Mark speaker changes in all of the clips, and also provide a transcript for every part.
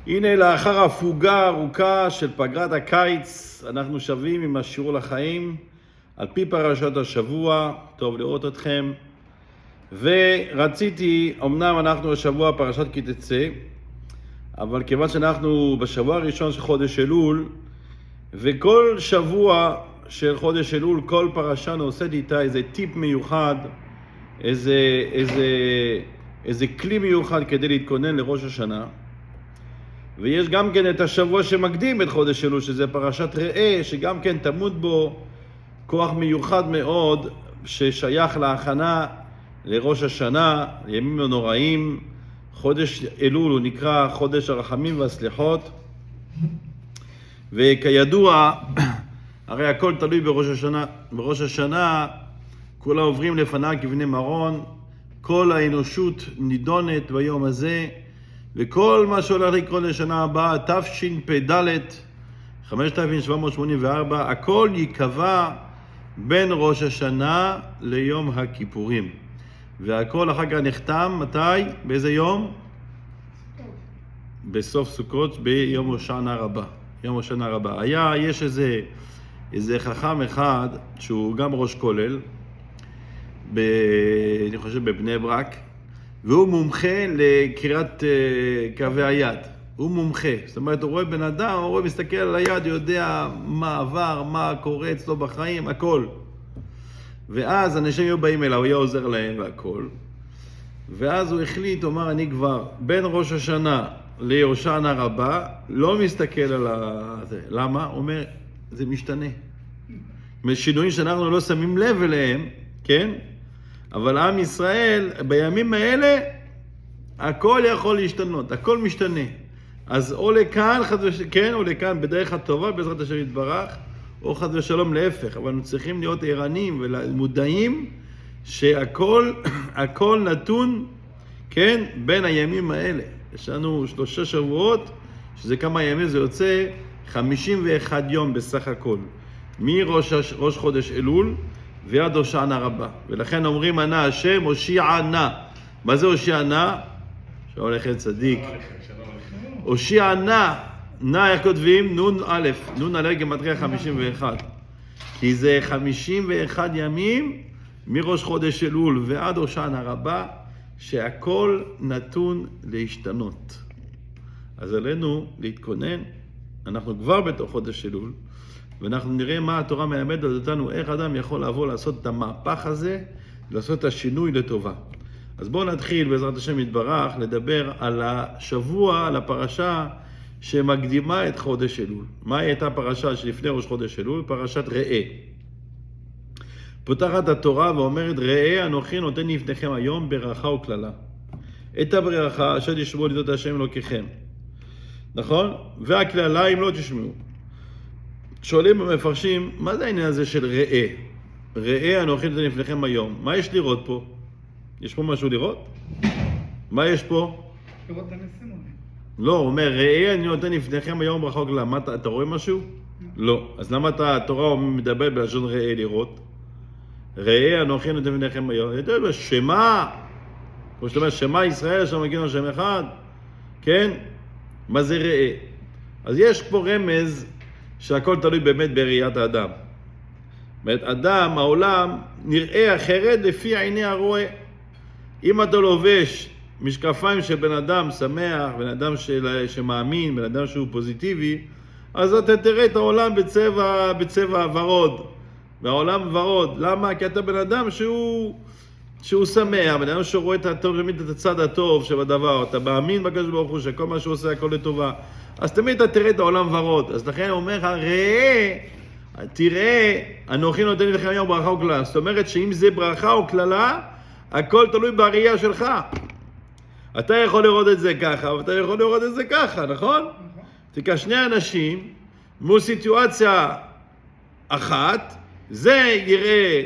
Speaker 1: הנה לאחר הפוגה ארוכה של פגרת הקיץ, אנחנו שבים עם השיעור לחיים על פי פרשת השבוע. טוב לראות אתכם. ורציתי, אמנם אנחנו השבוע פרשת כי תצא, אבל כיוון שאנחנו בשבוע הראשון של חודש אלול, וכל שבוע של חודש אלול, כל פרשה נושאת איתה איזה טיפ מיוחד, איזה כלי מיוחד כדי להתכונן לראש השנה. ויש גם כן את השבוע שמקדים את חודש אלול, שזה פרשת ראה, שגם כן תמוד בו כוח מיוחד מאוד, ששייך להכנה לראש השנה, לימים הנוראים. חודש אלול הוא נקרא חודש הרחמים והסליחות, וכידוע, הרי הכל תלוי בראש השנה. בראש השנה כולם עוברים לפניו כבני מרון, כל האנושות נידונת ביום הזה, וכל מה שהולך לקרות לשנה הבאה, תשפ"ד, 5784, הכל ייקבע בין ראש השנה ליום הכיפורים. והכל אחר כך נחתם, מתי? באיזה יום? בסוף סוכות, ביום הושענא רבה. יום הושענא רבה. יש איזה חכם אחד, שהוא גם ראש כולל, אני חושב בבני ברק, והוא מומחה לקריאת קווי היד. הוא מומחה. זאת אומרת, הוא רואה בן אדם, הוא רואה, מסתכל על היד, יודע מה עבר, מה קורה אצלו בחיים, הכל. ואז אנשים היו באים אליו, הוא היה עוזר להם והכל. ואז הוא החליט, הוא אמר, אני כבר בין ראש השנה להושענא רבה, לא מסתכל על זה. למה? הוא אומר, זה משתנה. שינויים שאנחנו לא שמים לב אליהם, כן? אבל עם ישראל, בימים האלה, הכל יכול להשתנות, הכל משתנה. אז או לכאן, כן, או לכאן בדרך הטובה, בעזרת השם יתברך, או חד ושלום להפך. אבל אנחנו צריכים להיות ערניים ומודעים שהכל נתון, כן, בין הימים האלה. יש לנו 3 שבועות, שזה כמה ימים, זה יוצא 51 יום בסך הכל. מראש חודש אלול ועד הושענא רבה. ולכן אומרים ענה השם, הושיע נא. מה זה הושיע נא? שהולכת צדיק. הושיע נא. נא, איך כותבים? נון א', נון א' גמטריה 51. כי זה 51 ימים מראש חודש אלול ועד הושענא רבה, שהכל נתון להשתנות. אז עלינו להתכונן, אנחנו כבר בתוך חודש אלול, ואנחנו נראה מה התורה מלמדת אותנו, איך אדם יכול לבוא לעשות את המהפך הזה, לעשות את השינוי לטובה. אז בואו נתחיל בעזרת השם יתברך לדבר על השבוע, על הפרשה שמקדימה את חודש אלול. מה הייתה פרשה שלפני ראש חודש אלול? פרשת ראה. פותחת התורה ואומרת, ראה אנוכי נותן לפניכם היום ברכה וקללה. את הברכה אשר תשמעו לדעת השם אלוקיכם. נכון? והקללה אם לא תשמעו. שואלים המפרשים, מה זה העניין הזה של ראה? ראה אנוכי נותן לפניכם היום. מה יש לראות פה? יש פה משהו לראות? מה יש פה?
Speaker 2: לראות את הניסים.
Speaker 1: לא, הוא אומר, ראה אני נותן לפניכם היום ברכה וקללה. מה, אתה רואה משהו? לא. אז למה התורה מדבר בלשון ראה לראות? ראה אנוכי נותן לפניכם היום. אתה יודע, שמה? כמו שאתה אומר, שמה ישראל אשר מגיעים לשם אחד? כן? מה זה ראה? אז יש פה רמז שהכל תלוי באמת בראיית האדם. זאת אומרת, אדם, העולם, נראה אחרת לפי עיני הרואה. אם אתה לובש משקפיים של בן אדם שמח, בן אדם שמאמין, בן אדם שהוא פוזיטיבי, אז אתה תראה את העולם בצבע ורוד. והעולם ורוד. למה? כי אתה בן אדם שהוא שמח, בן אדם שרואה את הצד הטוב שבדבר. אתה מאמין בקדוש ברוך הוא שכל מה שהוא עושה הכל לטובה. אז תמיד אתה תראה את העולם ורוד. אז לכן הוא אומר לך, ראה, תראה, אנוכי נותן לכם היום ברכה וקללה. זאת אומרת שאם זה ברכה או קללה, הכל תלוי בראייה שלך. אתה יכול לראות את זה ככה, ואתה יכול לראות את זה ככה, נכון? תיקח שני אנשים, מול סיטואציה אחת, זה יראה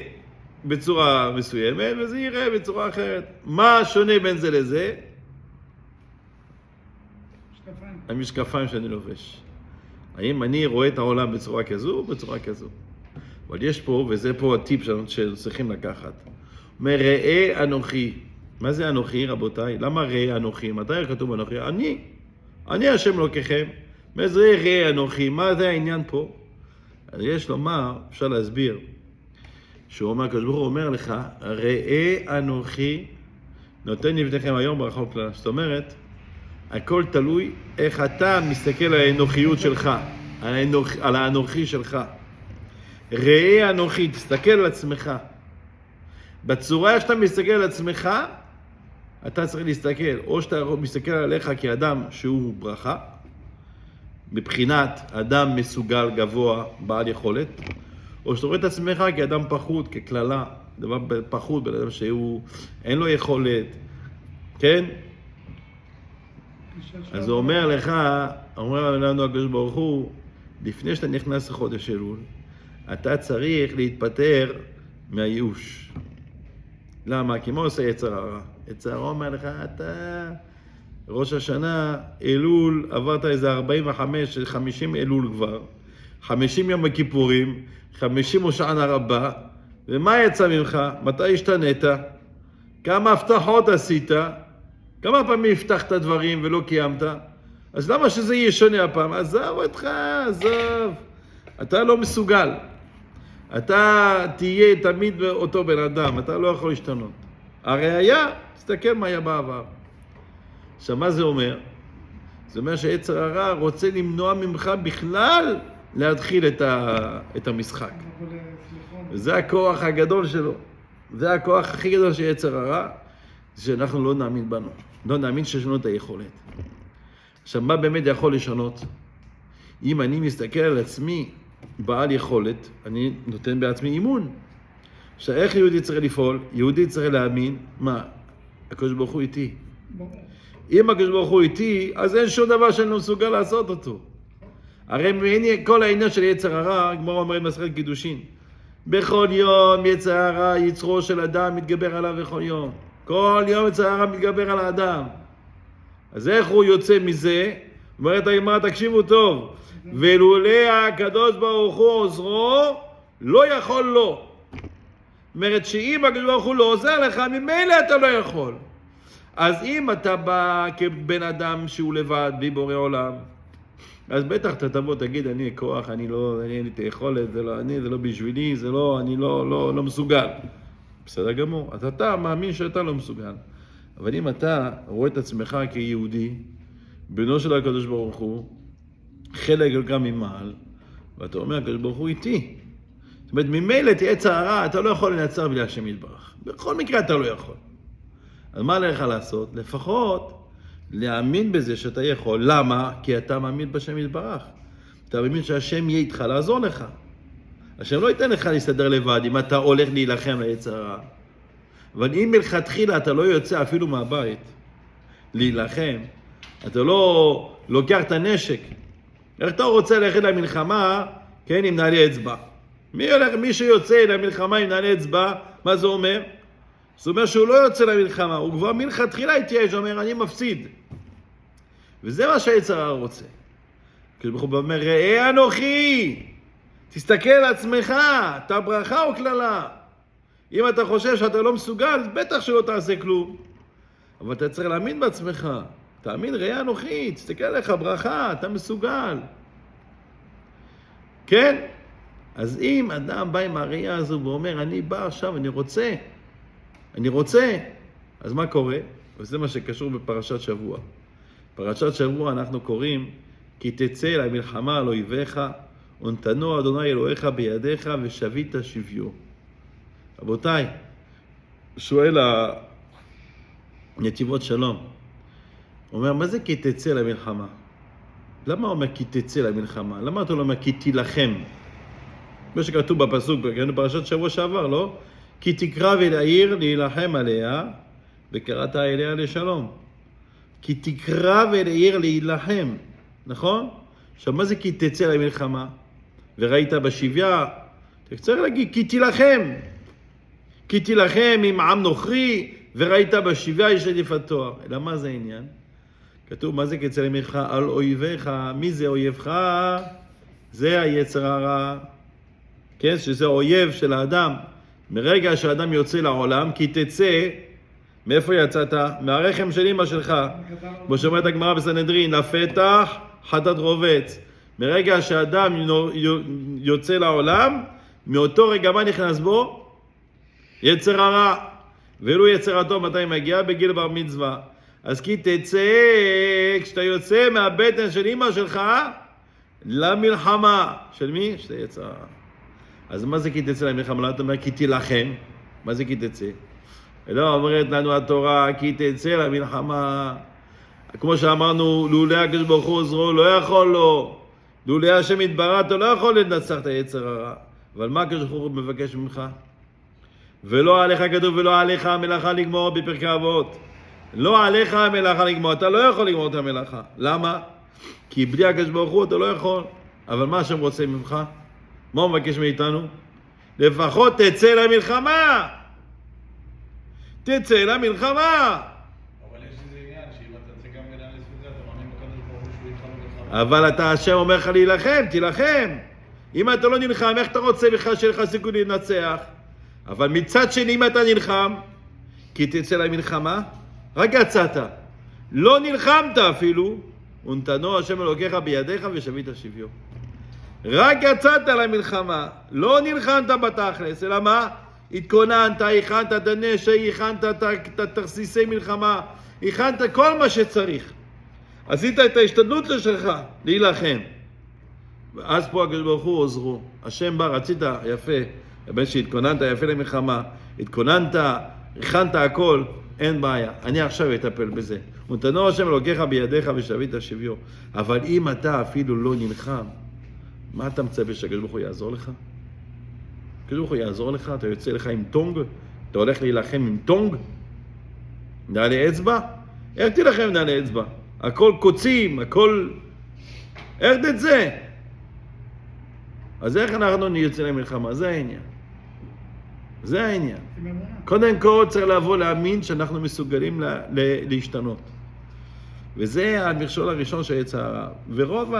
Speaker 1: בצורה מסוימת, וזה יראה בצורה אחרת. מה שונה בין זה לזה? המשקפיים שאני לובש. האם אני רואה את העולם בצורה כזו או בצורה כזו? אבל יש פה, וזה פה הטיפ שצריכים לקחת. אומר, ראה אנוכי. מה זה אנוכי, רבותיי? למה ראה אנוכי? מתי כתוב אנוכי? אני. אני השם אלוקיכם, מזרעי ראה אנוכי, מה זה העניין פה? אז יש לומר, אפשר להסביר, שהוא אומר, הקדוש ברוך הוא אומר לך, ראה אנוכי, נותן לפניכם היום ברכה וכללה. זאת אומרת, הכל תלוי איך אתה מסתכל על האנוכיות שלך, על האנוכי שלך. ראה אנוכי, תסתכל על עצמך. בצורה שאתה מסתכל על עצמך, אתה צריך להסתכל, או שאתה מסתכל עליך כאדם שהוא ברכה, מבחינת אדם מסוגל, גבוה, בעל יכולת, או שאתה רואה את עצמך כאדם פחות, ככללה, דבר פחות, בן אדם שהוא אין לו יכולת, כן? אז הוא אומר לך, אומר לנו הקדוש ברוך הוא, לפני שאתה נכנס לחודש אלול, אתה צריך להתפטר מהייאוש. למה? כי מה עושה יצר הרע? יצר הרע אומר לך, אתה ראש השנה, אלול, עברת איזה 50 אלול כבר, 50 יום הכיפורים, 50 הושענא רבה, ומה יצא ממך? מתי השתנית? כמה הבטחות עשית? כמה פעמים הבטחת דברים ולא קיימת? אז למה שזה יהיה שונה הפעם? עזוב אותך, עזוב. אתה לא מסוגל. אתה תהיה תמיד אותו בן אדם, אתה לא יכול להשתנות. הראיה, תסתכל מה היה בעבר. עכשיו, מה זה אומר? זה אומר שיצר הרע רוצה למנוע ממך בכלל להתחיל את המשחק. זה הכוח הגדול שלו. זה הכוח הכי גדול של יצר הרע, שאנחנו לא נאמין בנו. לא נאמין שיש לנו את היכולת. עכשיו, מה באמת יכול לשנות? אם אני מסתכל על עצמי בעל יכולת, אני נותן בעצמי אימון. עכשיו, איך יהודי צריך לפעול? יהודי צריך להאמין, מה? הקדוש ברוך הוא איתי. אם הקדוש ברוך הוא איתי, אז אין שום דבר שאני לא מסוגל לעשות אותו. הרי כל העניין של יצר הרע, הגמרא אומרת במסכת קידושין, בכל יום יצר הרע, יצרו של אדם מתגבר עליו בכל יום. כל יום יצר הרע מתגבר על האדם. אז איך הוא יוצא מזה? אומרת הגמרא, תקשיבו טוב, ולולא הקדוש ברוך הוא עוזרו, לא יכול לו. אומרת שאם הקדוש ברוך הוא לא עוזר לך, ממילא אתה לא יכול. אז אם אתה בא כבן אדם שהוא לבד, בלי בורא עולם, אז בטח אתה תבוא, תגיד, אני כוח, אין לי את היכולת, זה לא בשבילי, אני לא מסוגל. בסדר גמור. אז אתה מאמין שאתה לא מסוגל. אבל אם אתה רואה את עצמך כיהודי, בנו של הקדוש ברוך הוא, חלק גם ממעל, ואתה אומר, הקדוש ברוך הוא איתי. זאת אומרת, ממילא את יצר הרע, אתה לא יכול לנצח בלי השם יתברך. בכל מקרה אתה לא יכול. אז מה עליך לעשות? לפחות להאמין בזה שאתה יכול. למה? כי אתה מאמין בשם יתברך. אתה מאמין שהשם יהיה איתך לעזור לך. השם לא ייתן לך להסתדר לבד אם אתה הולך להילחם ליצר הרע. אבל אם מלכתחילה אתה לא יוצא אפילו מהבית להילחם, אתה לא לוקח את הנשק. איך אתה רוצה ללכת למלחמה, כן, עם נעלי אצבע? מי שיוצא למלחמה עם נעלי אצבע, מה זה אומר? זאת אומרת שהוא לא יוצא למלחמה, הוא כבר מלכתחילה התייאש, הוא אומר, אני מפסיד. וזה מה שהיצר הרע רוצה. כשברוך הוא אומר, ראה אנוכי, תסתכל על עצמך, אתה ברכה או כללה. אם אתה חושב שאתה לא מסוגל, בטח שלא תעשה כלום. אבל אתה צריך להאמין בעצמך. תאמין, ראה אנוכי, תסתכל עליך, ברכה, אתה מסוגל. כן? אז אם אדם בא עם הראייה הזו ואומר, אני בא עכשיו, אני רוצה, אז מה קורה? וזה מה שקשור בפרשת שבוע. פרשת שבוע אנחנו קוראים, כי תצא למלחמה על אויביך, ונתנו אדוני אלוהיך בידיך ושבית שביו. רבותיי, שואל הנתיבות שלום, הוא אומר, מה זה כי תצא למלחמה? למה הוא אומר כי תצא למלחמה? למה אתה לא אומר כי תילחם? מה שכתוב בפסוק, בפרשת שבוע שעבר, לא? כי תקרב אל העיר להילחם עליה, וקראת אליה לשלום. כי תקרב אל העיר להילחם, נכון? עכשיו, מה זה כי תצא למלחמה? וראית בשביה, אתה צריך להגיד, כי תילחם. כי תילחם עם עם נוכרי, וראית בשביה יש עדיפת תואר. אלא מה זה העניין? כתוב, מה זה כי תצא למלחמה? על אויביך. מי זה אויבך? זה היצר הרע. כן? שזה האויב של האדם. מרגע שהאדם יוצא לעולם, כי תצא, מאיפה יצאת? מהרחם של אמא שלך. כמו שאומרת הגמרא בסנהדרין, לפתח חטאת רובץ. מרגע שאדם יוצא לעולם, מאותו רגע מה נכנס בו? יצר הרע. ואילו יצר הטוב מתי מגיע? בגיל בר מצווה. אז כי תצא, כשאתה יוצא מהבטן של אמא שלך, למלחמה. של מי? של יצר הרע. אז מה זה כי תצא למלחמה? לא אתה אומר כי תילחם. מה זה כי תצא? לא, אומרת לנו התורה, כי תצא למלחמה. כמו שאמרנו, לולא הקדוש ברוך הוא עוזרו, לא יכול לו. לולא השם יתברך, אתה לא יכול לנצח את היצר הרע. אבל מה הקדוש ברוך הוא מבקש ממך? ולא עליך כתוב, ולא עליך המלאכה לגמור בפרקי אבות. לא עליך המלאכה לגמור, אתה לא יכול לגמור את המלאכה. למה? כי בלי הקדוש ברוך הוא אתה לא יכול. אבל מה השם רוצה ממך? מה הוא מבקש מאיתנו? לפחות תצא למלחמה. תצא למלחמה.
Speaker 2: אבל יש איזה עניין, שאם אתה תצא גם גדל לספודה, אתה מאמין בקדוש ברוך הוא שהוא איתך במלחמה.
Speaker 1: אבל אתה השם אומר לך להילחם, תילחם. אם אתה לא נלחם, איך אתה רוצה בכלל שיהיה לך סיכוי לנצח? אבל מצד שני, אם אתה נלחם, כי תצא למלחמה, רק יצאת. לא נלחמת אפילו, ונתנו השם אלוקיך בידיך ושבית שביו. רק יצאת למלחמה, לא נלחמת בתכלס, אלא מה? התכוננת, הכנת את הנשק, הכנת את התרסיסי מלחמה, הכנת כל מה שצריך. עשית את ההשתדלות שלך להילחם. ואז פה הקדוש ברוך הוא עוזרו. השם בא, רצית יפה, הבן שהתכוננת יפה למלחמה, התכוננת, הכנת הכל, אין בעיה. אני עכשיו אטפל בזה. ונתנו השם אלוקיך בידיך ושבית שביו. אבל אם אתה אפילו לא נלחם, מה אתה מצפה שהקדוש ברוך הוא יעזור לך? הקדוש ברוך הוא יעזור לך? אתה יוצא לך עם טונג? אתה הולך להילחם עם טונג? נעלי אצבע? איך תילחם נעלי אצבע? הכל קוצים, הכל... איך תצא? אז איך אנחנו נצא למלחמה? זה העניין. זה העניין. קודם כל צריך לבוא להאמין שאנחנו מסוגלים להשתנות. וזה המכשול הראשון של יצר הרע. ורוב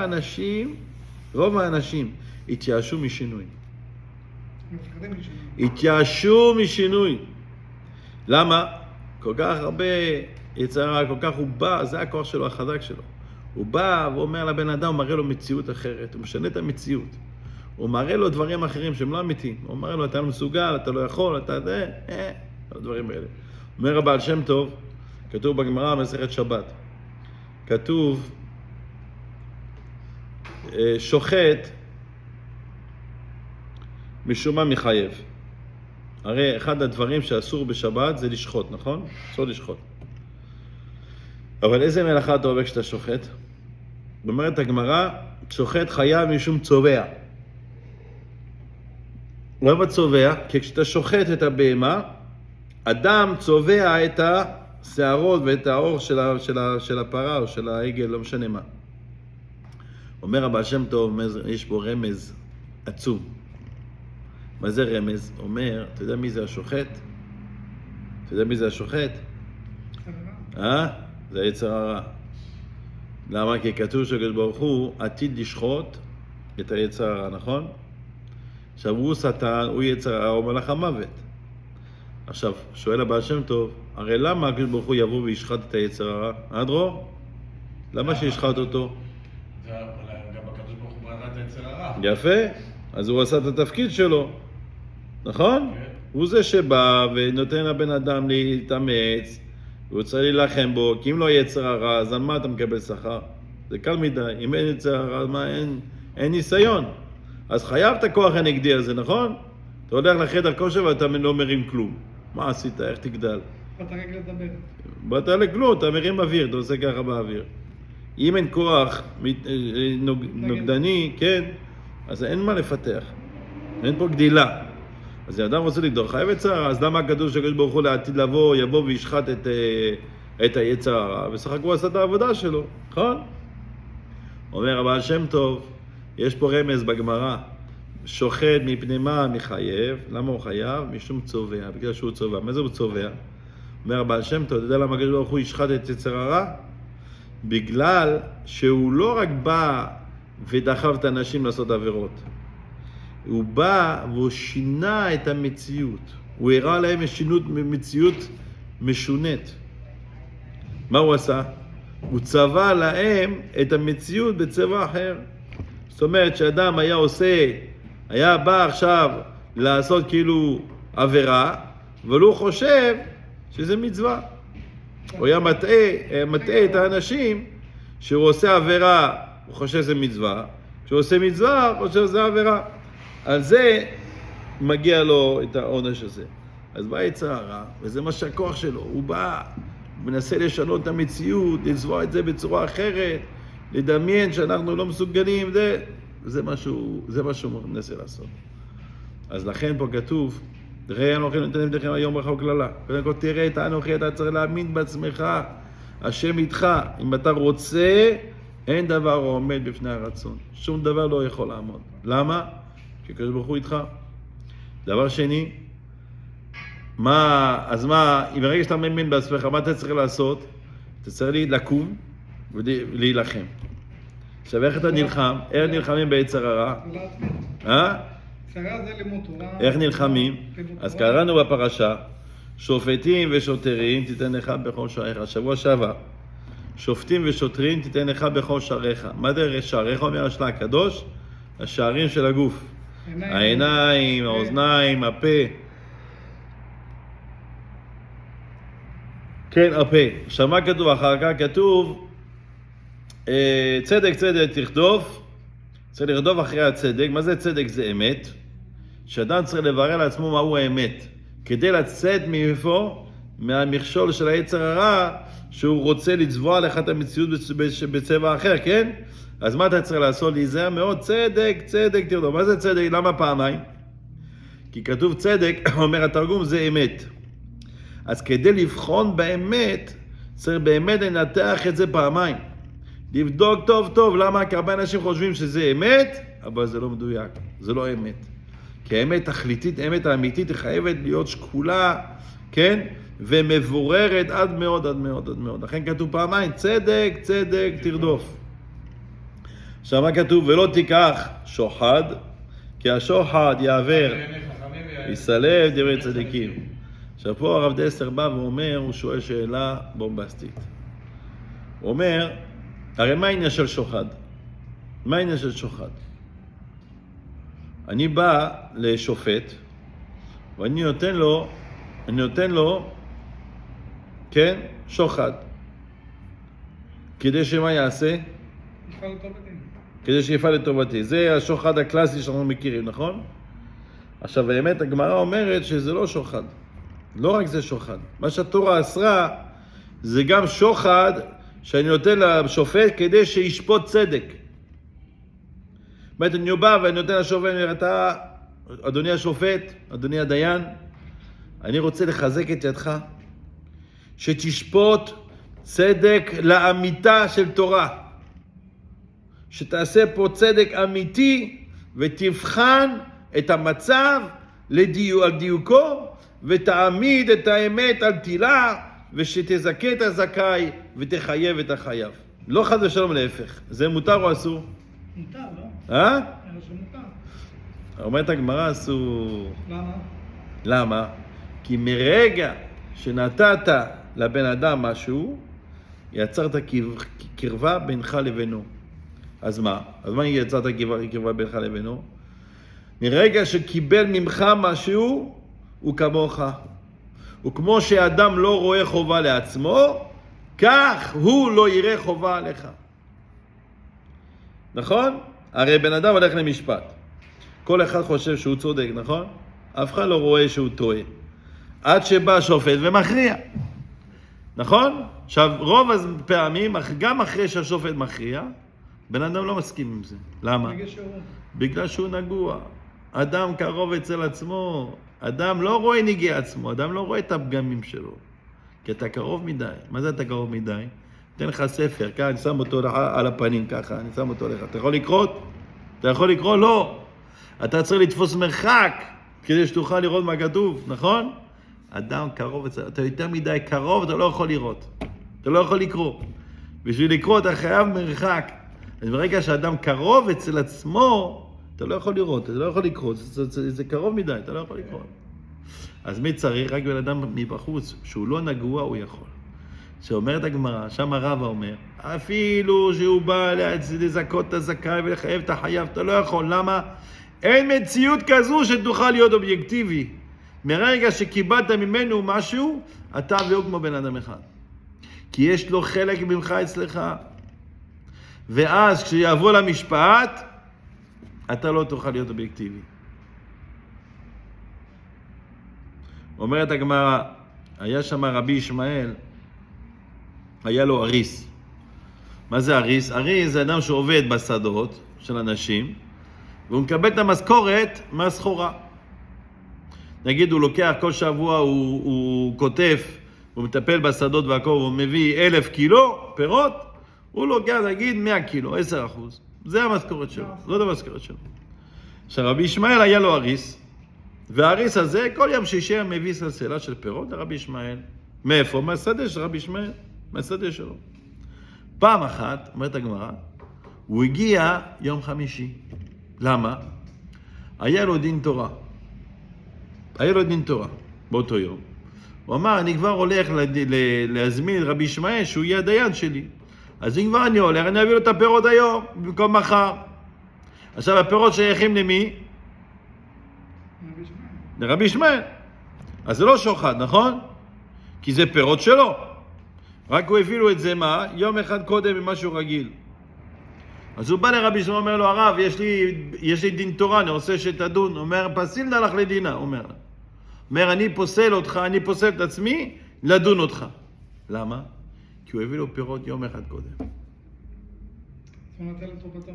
Speaker 1: האנשים התייאשו משינוי. התייאשו משינוי. למה? כל כך הרבה יצר הרע, כל כך הוא בא, זה הכוח שלו, החזק שלו. הוא בא ואומר לבן אדם, הוא מראה לו מציאות אחרת, הוא משנה את המציאות. הוא מראה לו דברים אחרים שהם לא אמיתיים. הוא מראה לו, אתה לא מסוגל, אתה לא יכול, אתה זה, הדברים האלה. אומר הבעל שם טוב, כתוב בגמרא מסכת שבת, כתוב, שוחט משום מה מחייב. הרי אחד הדברים שאסור בשבת זה לשחוט, נכון? אסור לשחוט. אבל איזה מלאכה אתה עובד כשאתה שוחט? אומרת הגמרא, שוחט חייב משום צובע. למה צובע? כי כשאתה שוחט את הבהמה, אדם צובע את השערות ואת האור של הפרה או של העגל, לא משנה מה. אומר הבעל שם טוב, יש פה רמז עצום. מה זה רמז? אומר, אתה יודע מי זה השוחט? אתה יודע מי זה השוחט? זה היצר הרע. למה? כי כתוב שהקדוש ברוך הוא עתיד לשחוט את היצר הרע, נכון? עכשיו הוא שטן, הוא יצר הרע, הוא מלאך המוות. עכשיו, שואל הבעל שם טוב, הרי למה הקדוש ברוך הוא יבוא וישחט את היצר הרע? דרור? למה שישחט אותו?
Speaker 2: גם הקדוש ברוך הוא ברא את היצר הרע.
Speaker 1: יפה, אז הוא עשה את התפקיד שלו, נכון? הוא זה שבא ונותן לבן אדם להתאמץ, והוא צריך להילחם בו, כי אם לא יצר הרע, אז על מה אתה מקבל שכר? זה קל מדי, אם אין יצר הרע, מה אין ניסיון. אז חייב את הכוח הנגדי הזה, נכון? אתה הולך לחדר כושר ואתה לא מרים כלום. מה עשית? איך תגדל?
Speaker 3: באת רק לדבר.
Speaker 1: באת לכלום, אתה מרים אוויר, אתה עושה ככה באוויר. אם אין כוח נוגדני, כן, אז אין מה לפתח. אין פה גדילה. אז האדם רוצה לגדול, חייב יצר הרע, אז למה הכתוב שהקדוש ברוך הוא לעתיד לבוא, יבוא וישחט את היצר הרע, וסך הכל הוא עשה את העבודה שלו, נכון? אומר הבעל שם טוב, יש פה רמז בגמרא, שוחט מפני מה מחייב, למה הוא חייב? משום צובע, בגלל שהוא צובע. מה זה הוא צובע? אומר הבעל שם טוב, אתה יודע למה הקדוש ברוך הוא ישחט את יצר הרע? בגלל שהוא לא רק בא ודחף את האנשים לעשות עבירות, הוא בא והוא שינה את המציאות. הוא הראה להם שינות מציאות משונית. מה הוא עשה? הוא צבע להם את המציאות בצבע אחר. זאת אומרת שאדם היה בא עכשיו לעשות כאילו עבירה, אבל הוא חושב שזה מצווה. הוא היה מטעה את האנשים שהוא עושה עבירה, הוא חושב שזה מצווה, כשהוא עושה מצווה, הוא חושב שזה עבירה. על זה מגיע לו את העונש הזה. אז בא יצר הרע, וזה מה שהכוח שלו, הוא בא, מנסה לשנות את המציאות, לצבוע את זה בצורה אחרת, לדמיין שאנחנו לא מסוגלים, זה מה שהוא מנסה לעשות. אז לכן פה כתוב, ראה אנוכי נותן לפניכם היום ברכה וקללה. קודם כל תראה את האנוכי, אתה צריך להאמין בעצמך, השם איתך. אם אתה רוצה, אין דבר עומד בפני הרצון. שום דבר לא יכול לעמוד. למה? כי הקדוש ברוך הוא איתך. דבר שני, אם ברגע שאתה מאמין בעצמך, מה אתה צריך לעשות? אתה צריך לקום ולהילחם. עכשיו איך אתה נלחם? איך נלחמים ביצר הרע? איך נלחמים? אז קראנו בפרשה, שופטים ושוטרים תיתן לך בכל שעריך. שבוע שעבר, שופטים ושוטרים תיתן לך בכל שעריך. מה זה שעריך? אומר השלה הקדוש, השערים של הגוף. העיניים, האוזניים, הפה. כן, הפה. עכשיו מה כתוב אחר כך? כתוב צדק צדק תרדוף, צריך לרדוף אחרי הצדק. מה זה צדק? זה אמת. שאדם צריך לברר לעצמו מהו האמת, כדי לצאת מאיפה? מהמכשול של היצר הרע, שהוא רוצה לצבוע לך את המציאות בצבע אחר, כן? אז מה אתה צריך לעשות? להיזהר מאוד, צדק, צדק תרדוף. מה זה צדק? למה פעמיים? כי כתוב צדק, אומר התרגום, זה אמת. אז כדי לבחון באמת, צריך באמת לנתח את זה פעמיים. לבדוק טוב טוב, למה? כי הרבה אנשים חושבים שזה אמת, אבל זה לא מדויק, זה לא אמת. כי האמת תכליתית, האמת האמיתית, היא חייבת להיות שקולה, כן? ומבוררת עד מאוד, עד מאוד, עד מאוד. לכן כתוב פעמיים, צדק, צדק, תרדוף. עכשיו מה כתוב? ולא תיקח שוחד, כי השוחד יעבר, יסלב דברי צדיקים. עכשיו פה הרב דסר בא ואומר, הוא שואל שאלה בומבסטית. הוא אומר, הרי מה העניין של שוחד? מה העניין של שוחד? אני בא לשופט, ואני נותן לו, כן, שוחד. כדי שמה יעשה?
Speaker 3: יפעל לטובתי.
Speaker 1: כדי שיפעל לטובתי. זה השוחד הקלאסי שאנחנו מכירים, נכון? עכשיו, באמת הגמרא אומרת שזה לא שוחד. לא רק זה שוחד. מה שהתורה אסרה, זה גם שוחד שאני נותן לשופט כדי שישפוט צדק. באמת אני בא ואני נותן לשופט, אתה, אדוני השופט, אדוני הדיין, אני רוצה לחזק את ידך, שתשפוט צדק לאמיתה של תורה. שתעשה פה צדק אמיתי ותבחן את המצב על דיוקו, ותעמיד את האמת על תילה, ושתזכה את הזכאי ותחייב את החייב. לא חד ושלום להפך. זה מותר או אסור?
Speaker 3: מותר, לא? אלא שמותר.
Speaker 1: אומרת הגמרא אסור.
Speaker 3: למה?
Speaker 1: למה? כי מרגע שנתת לבן אדם משהו, יצרת קרבה בינך לבינו. אז מה? אז מה יצרת קרבה בינך לבינו? מרגע שקיבל ממך משהו, הוא כמוך. וכמו שאדם לא רואה חובה לעצמו, כך הוא לא יראה חובה עליך. נכון? הרי בן אדם הולך למשפט. כל אחד חושב שהוא צודק, נכון? אף אחד לא רואה שהוא טועה. עד שבא שופט ומכריע. נכון? עכשיו, רוב הפעמים, גם אחרי שהשופט מכריע, בן אדם לא מסכים עם זה. למה? בגלל שהוא נגוע. אדם קרוב אצל עצמו. אדם לא רואה נגיע עצמו. אדם לא רואה את הפגמים שלו. כי אתה קרוב מדי. מה זה אתה קרוב מדי? תן לך ספר, כאן, אני שם אותו על הפנים ככה, אני שם אותו לך. אתה יכול לקרות? אתה יכול לקרוא? לא. אתה צריך לתפוס מרחק כדי שתוכל לראות מה כתוב, נכון? אדם קרוב, אתה יותר מדי קרוב, אתה לא יכול לראות. אתה לא יכול לקרוא. בשביל לקרוא אתה חייב מרחק. אז ברגע שאדם קרוב אצל עצמו, אתה לא יכול לראות, אתה לא יכול לקרוא. זה קרוב מדי, אתה לא יכול לקרוא. אז מי צריך? רק בן אדם מבחוץ, שהוא לא נגוע, הוא יכול. שאומרת הגמרא, שם הרב אומר, אפילו שהוא בא לזכות את הזכאי ולחייב את החייב, אתה לא יכול. למה? אין מציאות כזו שתוכל להיות אובייקטיבי. מרגע שקיבלת ממנו משהו, אתה והוא כמו בן אדם אחד. כי יש לו חלק ממך אצלך. ואז כשיבוא למשפט, אתה לא תוכל להיות אובייקטיבי. אומרת הגמרא, היה שם רבי ישמעאל, היה לו אריס. מה זה אריס? אריס זה אדם שעובד בשדות של אנשים, והוא מקבל את המשכורת מהסחורה. נגיד, הוא לוקח כל שבוע, הוא כותב, הוא מטפל בשדות והכל, הוא מביא 1,000 קילו פירות, הוא לוקח, נגיד, 100 קילו, 10%. זה המשכורת שלו, זאת המשכורת שלו. עכשיו, רבי ישמעאל היה לו אריס, והאריס הזה, כל יום שישי מביא סלסלה של פירות לרבי ישמעאל. מאיפה? מהשדה של רבי ישמעאל, מהשדה שלו. פעם אחת, אומרת הגמרא, הוא הגיע יום חמישי. למה? היה לו דין תורה. היה לו דין תורה באותו יום. הוא אמר, אני כבר הולך להזמין את רבי ישמעאל שהוא יהיה הדיין שלי. אז אם כבר אני הולך, אני אביא לו את הפירות היום במקום מחר. עכשיו הפירות שייכים למי? לרבי ישמעאל. אז זה לא שוחד, נכון? כי זה פירות שלו. רק הוא הביא לו את זה מה? יום אחד קודם ממשהו רגיל. אז הוא בא לרבי ישמעאל, אומר לו, הרב, יש לי דין תורה, אני רוצה שתדון. הוא אומר, פסיל נא לך לדינה. הוא אומר, אני פוסל אותך, אני פוסל את עצמי, לדון אותך. למה? כי הוא הביא לו פירות יום אחד קודם.
Speaker 3: הוא נתן לטובתו.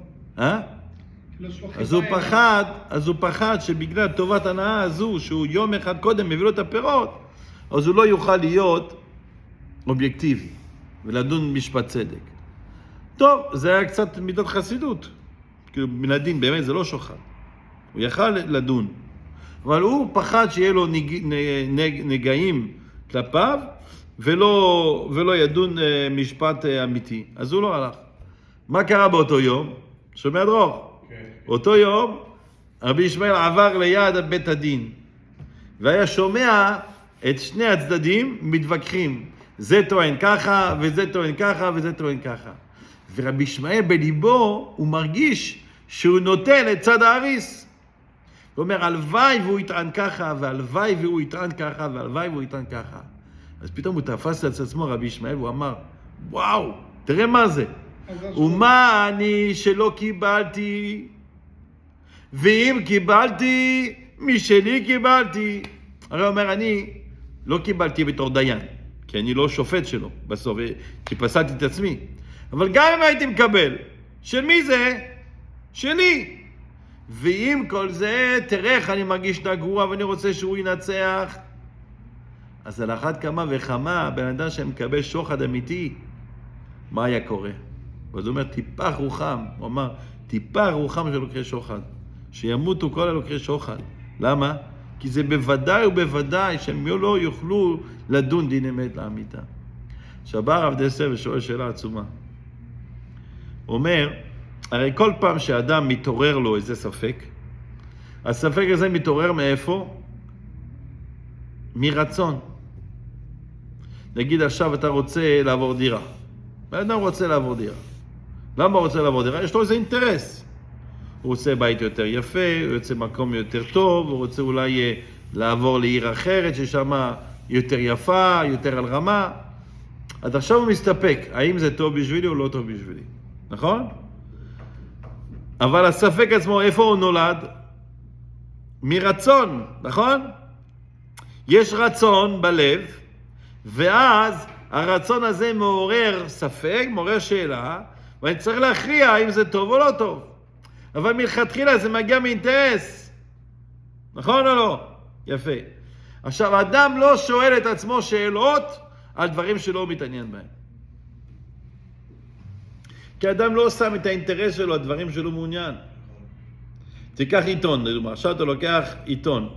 Speaker 1: אז הוא פחד שבגלל טובת הנאה הזו, שהוא יום אחד קודם מביא לו את הפירות, אז הוא לא יוכל להיות אובייקטיבי ולדון משפט צדק. טוב, זה היה קצת מידת חסידות. כאילו, מן הדין, באמת, זה לא שוחד. הוא יכל לדון. אבל הוא פחד שיהיה לו נגעים כלפיו, ולא ידון משפט אמיתי. אז הוא לא הלך. מה קרה באותו יום? שומע דרור? אותו יום, רבי ישמעאל עבר ליד בית הדין, והיה שומע את שני הצדדים מתווכחים. זה טוען ככה, וזה טוען ככה, וזה טוען ככה. ורבי ישמעאל בליבו, הוא מרגיש שהוא נוטה לצד האריס. הוא אומר, הלוואי והוא יטען ככה, והלוואי והוא יטען ככה, והלוואי והוא יטען ככה. אז פתאום הוא תפס על עצמו, רבי ישמעאל, הוא אמר, וואו, תראה מה זה. ומה אני שלא קיבלתי, ואם קיבלתי, משלי קיבלתי. הרי הוא אומר, אני לא קיבלתי בתור דיין, כי אני לא שופט שלו בסוף, כי פסלתי את עצמי. אבל גם אם הייתי מקבל, של מי זה? שלי. ואם כל זה, תראה איך אני מרגיש נגוע ואני רוצה שהוא ינצח. אז על אחת כמה וכמה, בן אדם שמקבל שוחד אמיתי, מה היה קורה? ואז הוא אומר, טיפה רוחם. הוא אמר, טיפה רוחם של לוקחי שוחד. שימותו כל הלוקחי שוחד. למה? כי זה בוודאי ובוודאי שהם לא יוכלו לדון דין אמת לאמיתה. עכשיו בא הרב דסר ושואל שאלה עצומה. הוא אומר, הרי כל פעם שאדם מתעורר לו איזה ספק, הספק הזה מתעורר מאיפה? מרצון. נגיד עכשיו אתה רוצה לעבור דירה. האדם רוצה לעבור דירה. למה הוא רוצה לעבור דירה? יש לו איזה אינטרס. הוא רוצה בית יותר יפה, הוא רוצה מקום יותר טוב, הוא רוצה אולי לעבור לעיר אחרת ששם יותר יפה, יותר על רמה. אז עכשיו הוא מסתפק, האם זה טוב בשבילי או לא טוב בשבילי. נכון? אבל הספק עצמו, איפה הוא נולד? מרצון, נכון? יש רצון בלב, ואז הרצון הזה מעורר ספק, מעורר שאלה, ואני צריך להכריע האם זה טוב או לא טוב. אבל מלכתחילה זה מגיע מאינטרס. נכון או לא? יפה. עכשיו, אדם לא שואל את עצמו שאלות על דברים שלא מתעניין בהם. כי אדם לא שם את האינטרס שלו על דברים שלא מעוניין. תיקח עיתון, לדוגמה. עכשיו אתה לוקח עיתון.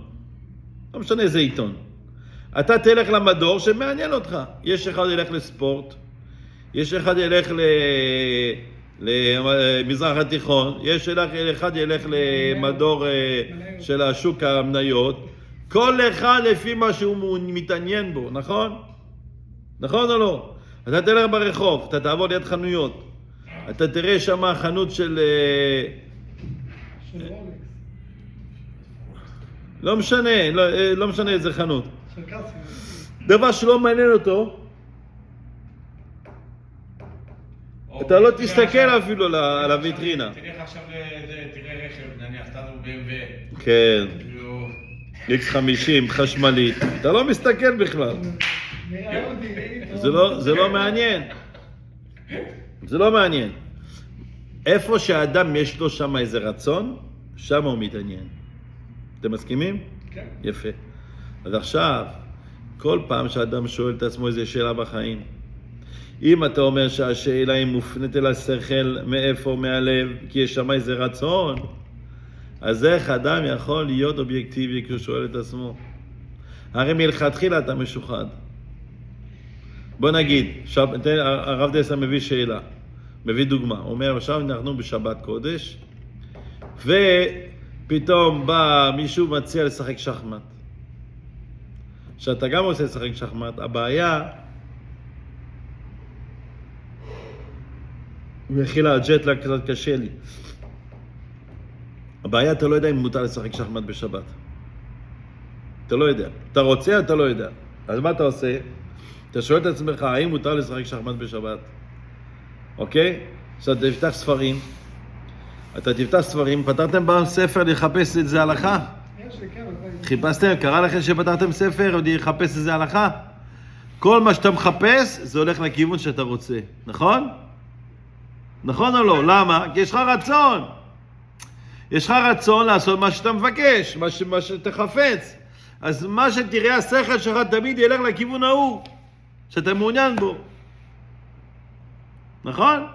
Speaker 1: לא משנה איזה עיתון. אתה תלך למדור שמעניין אותך. יש אחד ילך לספורט, יש אחד ילך למזרח התיכון, יש אחד ילך למדור של השוק המניות, כל אחד לפי מה שהוא מתעניין בו, נכון? נכון או לא? אתה תלך ברחוב, אתה תעבור ליד חנויות, אתה תראה שם חנות של...
Speaker 3: של רולקס,
Speaker 1: לא משנה, לא משנה איזה חנות.
Speaker 3: של קאסי.
Speaker 1: דבר שלא מעניין אותו, אתה לא תסתכל אפילו על הוויטרינה.
Speaker 2: תלך עכשיו תראה רכב, נניח, סתם הוא BMW.
Speaker 1: כן,
Speaker 2: כאילו,
Speaker 1: X50 חשמלית, אתה לא מסתכל בכלל.
Speaker 3: נראה אותי.
Speaker 1: זה לא מעניין. זה לא מעניין. איפה שהאדם יש לו שם איזה רצון, שם הוא מתעניין. אתם מסכימים?
Speaker 3: כן.
Speaker 1: יפה. אז עכשיו, כל פעם שהאדם שואל את עצמו איזה שאלה בחיים, אם אתה אומר שהשאלה היא מופנית אל השכל, מאיפה? מהלב, כי יש שם איזה רצון, אז איך אדם יכול להיות אובייקטיבי כשהוא שואל את עצמו? הרי מלכתחילה אתה משוחד. בוא נגיד, הרב דסה מביא שאלה, מביא דוגמה. הוא אומר, עכשיו אנחנו בשבת קודש, ופתאום בא מישהו מציע לשחק שחמט. שאתה גם רוצה לשחק שחמט, הבעיה, מחילה, הג'טלג קצת קשה לי. הבעיה, אתה לא יודע אם מותר לשחק שחמט בשבת. אתה לא יודע. אתה רוצה, אתה לא יודע. אז מה אתה עושה? אתה שואל את עצמך, האם מותר לשחק שחמט בשבת? אוקיי? עכשיו תפתח ספרים. אתה תפתח ספרים, פתרתם בספר לחפש את זה הלכה?
Speaker 3: יש לי, כן, אתה...
Speaker 1: חיפשתם? קרה לכם שפתרתם ספר עוד לחפש את זה הלכה? כל מה שאתה מחפש, זה הולך לכיוון שאתה רוצה. נכון? נכון או לא? למה? כי יש לך רצון. יש לך רצון לעשות מה שאתה מבקש, מה שאתה חפץ. אז מה שתראה השכל שלך תמיד ילך לכיוון ההוא, שאתה מעוניין בו. נכון?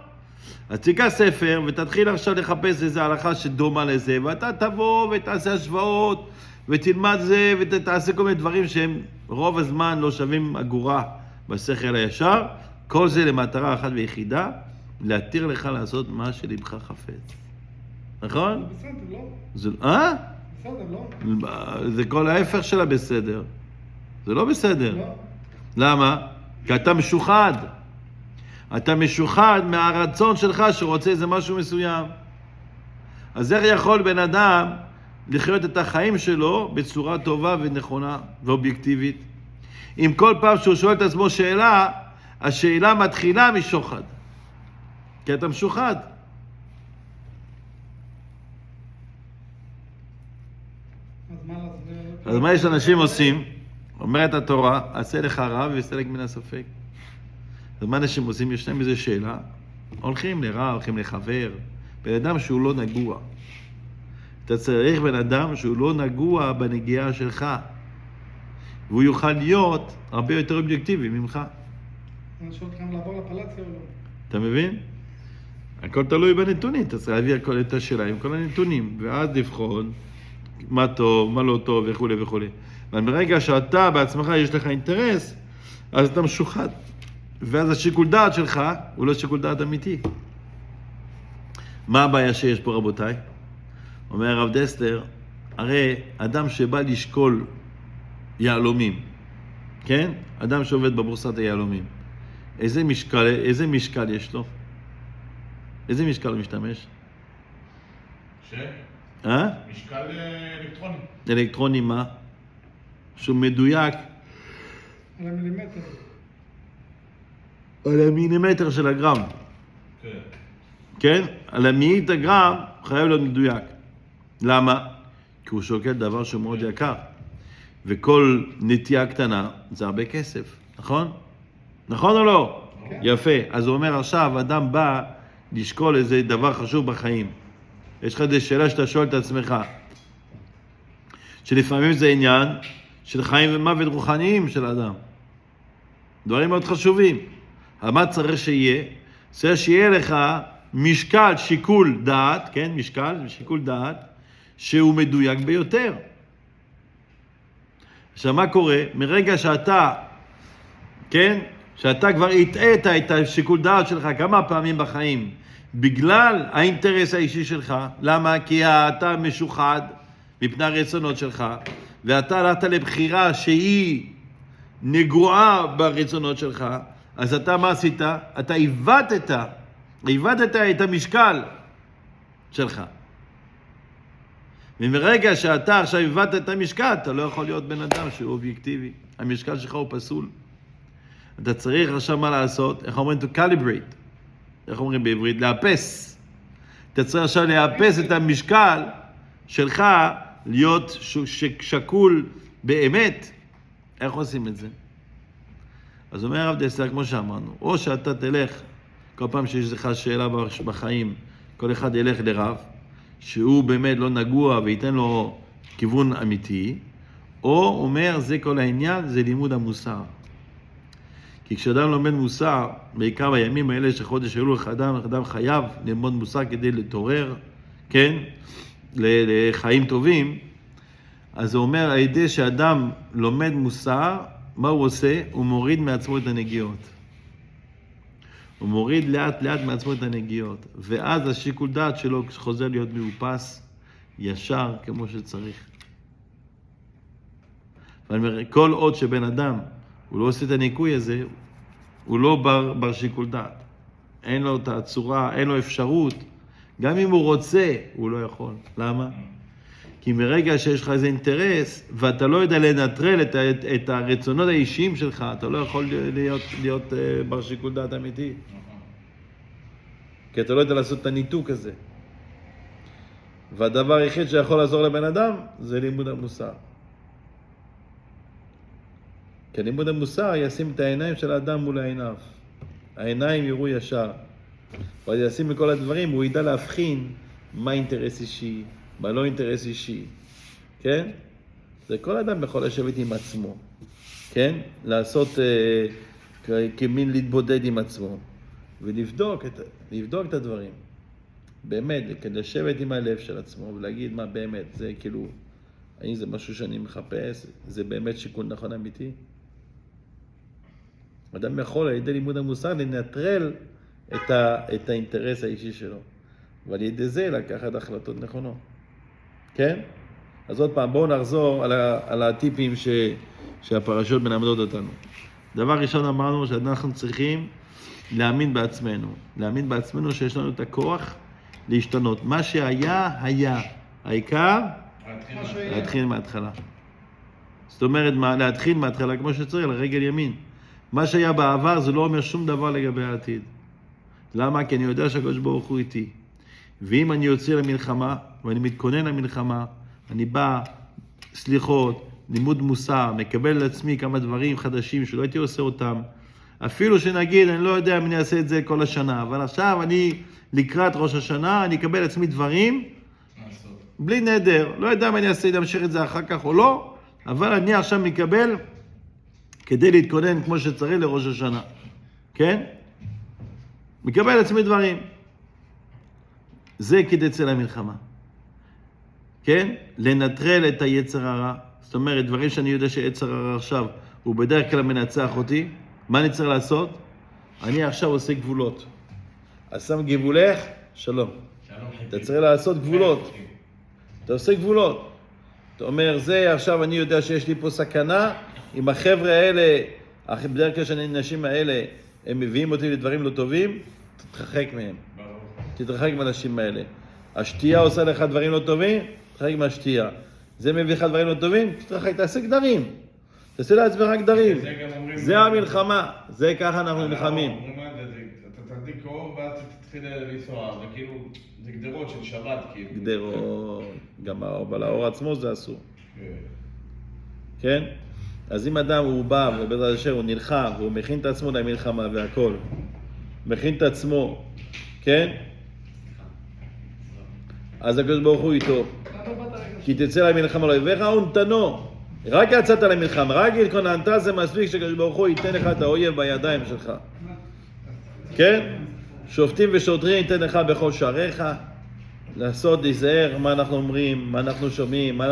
Speaker 1: אז תיקח ספר ותתחיל עכשיו לחפש איזו הלכה שדומה לזה, ואתה תבוא ותעשה השוואות, ותלמד זה, ותעשה כל מיני דברים שהם רוב הזמן לא שווים אגורה בשכל הישר. כל זה למטרה אחת ויחידה, להתיר לך לעשות מה שלבך חפץ. נכון?
Speaker 3: בסדר, לא?
Speaker 1: זה,
Speaker 3: בסדר, לא?
Speaker 1: זה כל ההפך שלה בסדר. זה לא בסדר.
Speaker 3: לא.
Speaker 1: למה? כי אתה משוחד. אתה משוחד מהרצון שלך שרוצה איזה משהו מסוים. אז איך יכול בן אדם לחיות את החיים שלו בצורה טובה ונכונה ואובייקטיבית? אם כל פעם שהוא שואל את עצמו שאלה, השאלה מתחילה משוחד. כי אתה משוחד. אז מה יש אנשים עושים? אומרת התורה, עשה לך רב וסלק מן הספק. אז מה אנשים עושים? יש להם איזו שאלה. הולכים לרב, הולכים לחבר. בן אדם שהוא לא נגוע. אתה צריך בן אדם שהוא לא נגוע בנגיעה שלך. והוא יוכל להיות הרבה יותר אובייקטיבי ממך.
Speaker 3: אני שואל אותך אם לעבור לפלציה או לא.
Speaker 1: אתה מבין? הכל תלוי בנתונים. אתה צריך להביא את השאלה עם כל הנתונים. ואז לבחון מה טוב, מה לא טוב וכו' וכו'. אבל ברגע שאתה בעצמך יש לך אינטרס, אז אתה משוחד. ואז השיקול דעת שלך הוא לא שיקול דעת אמיתי. מה הבעיה שיש פה רבותיי? אומר הרב דסלר, הרי אדם שבא לשקול יהלומים, כן? אדם שעובד בבורסת היהלומים, איזה משקל יש לו? איזה משקל הוא משתמש?
Speaker 2: משקל אלקטרוני.
Speaker 1: אלקטרוני מה? שהוא מדויק
Speaker 3: על המילימטר.
Speaker 1: על המילימטר של הגרם.
Speaker 2: כן.
Speaker 1: כן? על המאית הגרם חייב להיות מדויק. למה? כי הוא שוקל דבר שהוא מאוד יקר. וכל נטייה קטנה זה הרבה כסף, נכון? נכון או לא?
Speaker 3: כן.
Speaker 1: יפה. אז הוא אומר עכשיו, אדם בא לשקול איזה דבר חשוב בחיים. יש לך איזו שאלה שאתה שואל את עצמך. שלפעמים זה עניין של חיים ומוות רוחניים של אדם. דברים מאוד חשובים. אבל מה צריך שיהיה? צריך שיהיה לך משקל, שיקול דעת, כן? משקל, שיקול דעת, שהוא מדויק ביותר. עכשיו, מה קורה? מרגע שאתה, כן? שאתה כבר הטעית את השיקול דעת שלך כמה פעמים בחיים, בגלל האינטרס האישי שלך, למה? כי אתה משוחד מפני הרצונות שלך, ואתה הלכת לבחירה שהיא נגועה ברצונות שלך, אז אתה מה עשית? אתה עיוותת את המשקל שלך. ומרגע שאתה עכשיו עיוותת את המשקל, אתה לא יכול להיות בן אדם שהוא אובייקטיבי. המשקל שלך הוא פסול. אתה צריך עכשיו מה לעשות? איך אומרים? To calibrate. איך אומרים בעברית? לאפס. אתה צריך עכשיו לאפס את המשקל שלך, להיות שקול באמת. איך עושים את זה? אז אומר הרב דסלר, כמו שאמרנו, או שאתה תלך, כל פעם שיש לך שאלה בחיים, כל אחד ילך לרב, שהוא באמת לא נגוע וייתן לו כיוון אמיתי, או אומר, זה כל העניין, זה לימוד המוסר. כי כשאדם לומד מוסר, בעיקר בימים האלה שחודש אלול אדם חייב ללמוד מוסר כדי להתעורר, כן, לחיים טובים, אז הוא אומר, על ידי שאדם לומד מוסר, מה הוא עושה? הוא מוריד מעצמו את הנגיעות. הוא מוריד לאט לאט מעצמו את הנגיעות, ואז השיקול דעת שלו חוזר להיות מאופס, ישר כמו שצריך. ואני אומר, כל עוד שבן אדם, הוא לא עושה את הניקוי הזה, הוא לא בר שיקול דעת. אין לו את הצורה, אין לו אפשרות. גם אם הוא רוצה, הוא לא יכול. למה? כי מרגע שיש לך איזה אינטרס, ואתה לא יודע לנטרל את הרצונות האישיים שלך, אתה לא יכול להיות בר שיקול דעת אמיתי. כי אתה לא יודע לעשות את הניתוק הזה. והדבר היחיד שיכול לעזור לבן אדם, זה לימוד המוסר. כי לימוד המוסר ישים את העיניים של האדם מול העיניו. העיניים יראו ישר. ועד ישים לכל הדברים, הוא ידע להבחין מה אינטרס אישי, מה לא אינטרס אישי. כן? זה כל אדם יכול לשבת עם עצמו. כן? לעשות כמין להתבודד עם עצמו. ולבדוק את הדברים. באמת, לשבת עם הלב של עצמו ולהגיד מה באמת, זה כאילו, האם זה משהו שאני מחפש, זה באמת שיקול נכון אמיתי? אדם יכול על ידי לימוד המוסר לנטרל את האינטרס האישי שלו, ועל ידי זה לקחת החלטות נכונות. כן? אז עוד פעם, בואו נחזור על הטיפים שהפרשות מלמדות אותנו. דבר ראשון אמרנו שאנחנו צריכים להאמין בעצמנו. להאמין בעצמנו שיש לנו את הכוח להשתנות. מה שהיה, היה. העיקר, להתחיל מההתחלה. זאת אומרת, להתחיל מההתחלה כמו שצריך, לרגל ימין. מה שהיה בעבר זה לא אומר שום דבר לגבי העתיד. למה? כי אני יודע שהקדוש ברוך הוא איתי. ואם אני יוצא למלחמה, ואני מתכונן למלחמה, אני בא, סליחות, לימוד מוסר, מקבל לעצמי כמה דברים חדשים שלא הייתי עושה אותם, אפילו שנגיד, אני לא יודע אם אני אעשה את זה כל השנה, אבל עכשיו אני לקראת ראש השנה, אני אקבל לעצמי דברים, בלי נדר, לא יודע אם אני אעשה להמשיך את זה אחר כך או לא, אבל אני עכשיו מקבל כדי להתכונן כמו שצריך לראש השנה. כן? מקבל לעצמי דברים. זה כדי צא למלחמה. כן? לנטרל את היצר הרע. זאת אומרת, דברים שאני יודע שיצר הרע עכשיו, הוא בדרך כלל מנצח אותי. מה אני צריך לעשות? אני עכשיו עושה גבולות. אז שם גבולך, שלום. אתה צריך לעשות גבולות. אתה עושה גבולות. אתה אומר, זה עכשיו אני יודע שיש לי פה סכנה, אם החבר'ה האלה, בדרך כלל שהאנשים האלה, הם מביאים אותי לדברים לא טובים, תתרחק מהם. תתרחק מהאנשים האלה. השתייה עושה לך דברים לא טובים, תתרחק מהשתייה. זה מביא לך דברים לא טובים, תתרחק, תעשה גדרים. תעשה לעצמך גדרים. זה המלחמה, זה ככה אנחנו נלחמים.
Speaker 2: אתה תדליק אור ואז תתחיל לנסוע, זה כאילו, זה גדרות של שבת כאילו.
Speaker 1: גדרות, גם אבל האור עצמו זה אסור. כן? אז אם אדם הוא בא ובעזרת השם הוא נלחם והוא מכין את עצמו למלחמה והכל, מכין את עצמו, כן? אז הקדוש ברוך הוא איתו. כי תצא למלחמה לא יבך ונתנו. רק יצאת למלחמה, רק התכוננת, זה מספיק שקדוש ברוך הוא ייתן לך את האויב בידיים שלך. כן? שופטים ושוטרים ייתן לך בכל שעריך. לעשות, להיזהר מה אנחנו אומרים, מה אנחנו שומעים, מה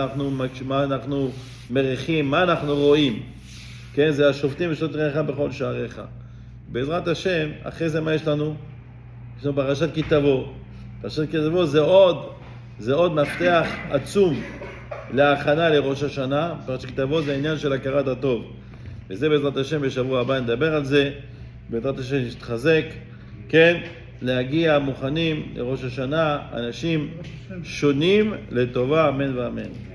Speaker 1: אנחנו מריחים, מה אנחנו רואים. כן? זה השופטים ושוטרים לך בכל שעריך. בעזרת השם, אחרי זה מה יש לנו? יש לנו פרשת כי תבוא. פרשת כי תבוא זה עוד מפתח עצום להכנה לראש השנה, פרשת כתבות זה העניין של הכרת הטוב. וזה בעזרת השם בשבוע הבא נדבר על זה, בעזרת השם נתחזק, כן, להגיע מוכנים לראש השנה, אנשים שונים לטובה, אמן ואמן.